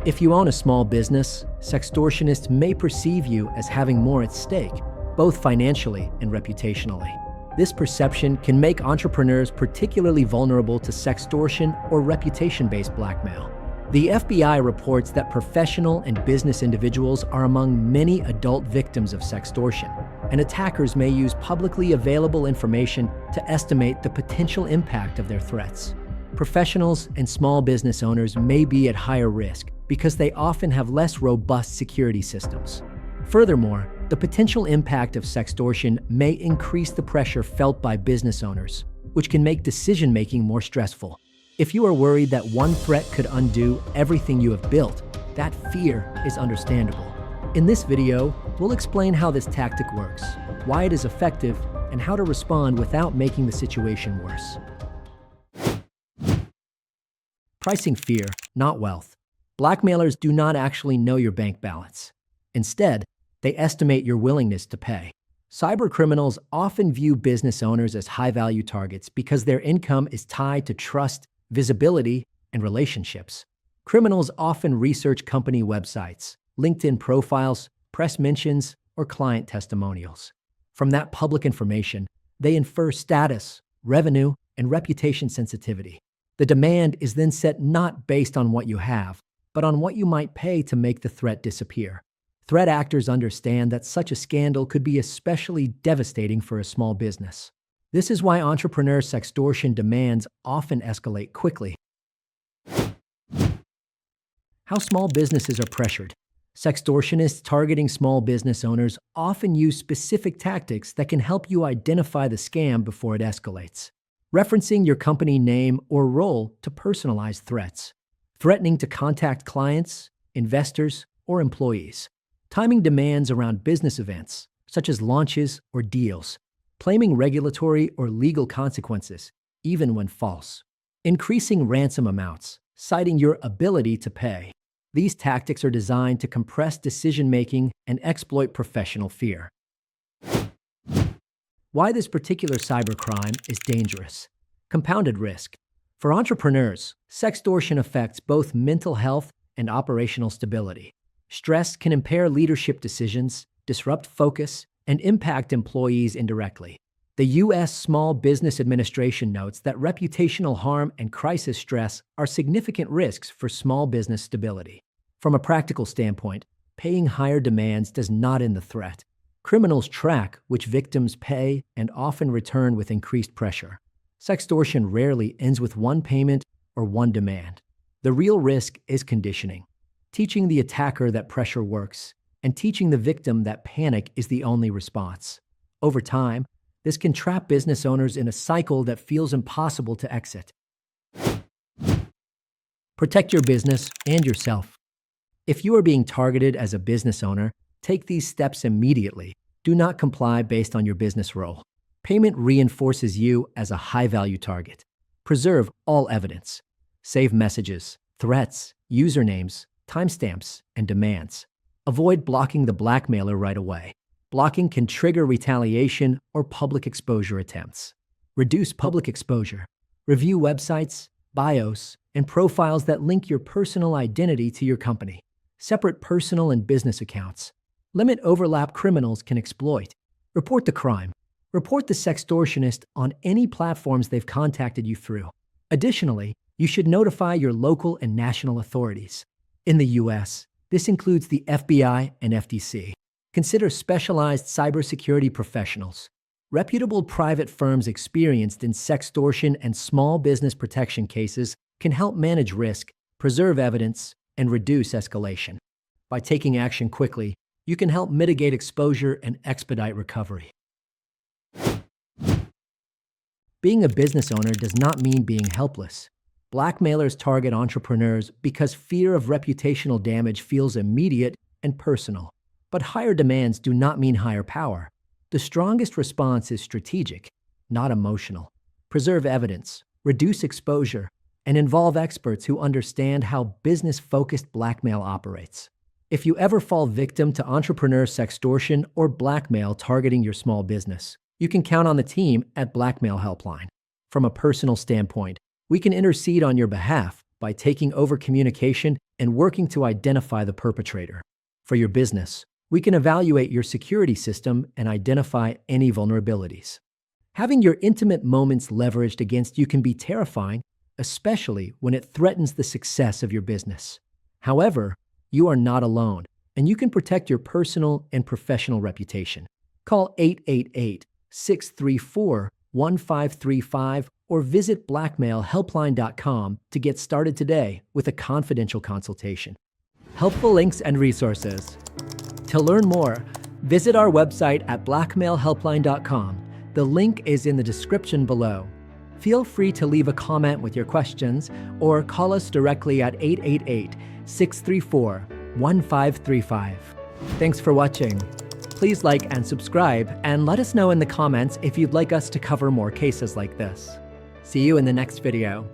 If you own a small business, sextortionists may perceive you as having more at stake, both financially and reputationally. This perception can make entrepreneurs particularly vulnerable to sextortion or reputation-based blackmail. The FBI reports that professional and business individuals are among many adult victims of sextortion, and attackers may use publicly available information to estimate the potential impact of their threats. Professionals and small business owners may be at higher risk because they often have less robust security systems. Furthermore, the potential impact of sextortion may increase the pressure felt by business owners, which can make decision-making more stressful. If you are worried that one threat could undo everything you have built, that fear is understandable. In this video, we'll explain how this tactic works, why it is effective, and how to respond without making the situation worse. Pricing fear, not wealth. Blackmailers do not actually know your bank balance. Instead, they estimate your willingness to pay. Cybercriminals often view business owners as high-value targets because their income is tied to trust, visibility, and relationships. Criminals often research company websites, LinkedIn profiles, press mentions, or client testimonials. From that public information, they infer status, revenue, and reputation sensitivity. The demand is then set not based on what you have, but on what you might pay to make the threat disappear. Threat actors understand that such a scandal could be especially devastating for a small business. This is why entrepreneur sextortion demands often escalate quickly. How small businesses are pressured. Sextortionists targeting small business owners often use specific tactics that can help you identify the scam before it escalates. Referencing your company name or role to personalize threats. Threatening to contact clients, investors, or employees. Timing demands around business events, such as launches or deals. Claiming regulatory or legal consequences, even when false. Increasing ransom amounts, citing your ability to pay. These tactics are designed to compress decision-making and exploit professional fear. Why this particular cybercrime is dangerous. Compounded risk. For entrepreneurs, sextortion affects both mental health and operational stability. Stress can impair leadership decisions, disrupt focus, and impact employees indirectly. The U.S. Small Business Administration notes that reputational harm and crisis stress are significant risks for small business stability. From a practical standpoint, paying higher demands does not end the threat. Criminals track which victims pay and often return with increased pressure. Sextortion rarely ends with one payment or one demand. The real risk is conditioning, teaching the attacker that pressure works, and teaching the victim that panic is the only response. Over time, this can trap business owners in a cycle that feels impossible to exit. Protect your business and yourself. If you are being targeted as a business owner, take these steps immediately. Do not comply based on your business role. Payment reinforces you as a high-value target. Preserve all evidence. Save messages, threats, usernames, timestamps, and demands. Avoid blocking the blackmailer right away. Blocking can trigger retaliation or public exposure attempts. Reduce public exposure. Review websites, bios, and profiles that link your personal identity to your company. Separate personal and business accounts. Limit overlap criminals can exploit. Report the crime. Report the sextortionist on any platforms they've contacted you through. Additionally, you should notify your local and national authorities. In the U.S., this includes the FBI and FTC. Consider specialized cybersecurity professionals. Reputable private firms experienced in sextortion and small business protection cases can help manage risk, preserve evidence, and reduce escalation. By taking action quickly, you can help mitigate exposure and expedite recovery. Being a business owner does not mean being helpless. Blackmailers target entrepreneurs because fear of reputational damage feels immediate and personal. But higher demands do not mean higher power. The strongest response is strategic, not emotional. Preserve evidence, reduce exposure, and involve experts who understand how business-focused blackmail operates. If you ever fall victim to entrepreneur sextortion or blackmail targeting your small business, you can count on the team at Blackmail.HelpLine. From a personal standpoint, we can intercede on your behalf by taking over communication and working to identify the perpetrator. For your business, we can evaluate your security system and identify any vulnerabilities. Having your intimate moments leveraged against you can be terrifying, especially when it threatens the success of your business. However, you are not alone, and you can protect your personal and professional reputation. Call 888-634-1535 or visit Blackmail.HelpLine.com to get started today with a confidential consultation. Helpful links and resources. To learn more, visit our website at Blackmail.HelpLine.com. The link is in the description below. Feel free to leave a comment with your questions or call us directly at 888-634-1535. Thanks for watching. Please like and subscribe, and let us know in the comments if you'd like us to cover more cases like this. See you in the next video.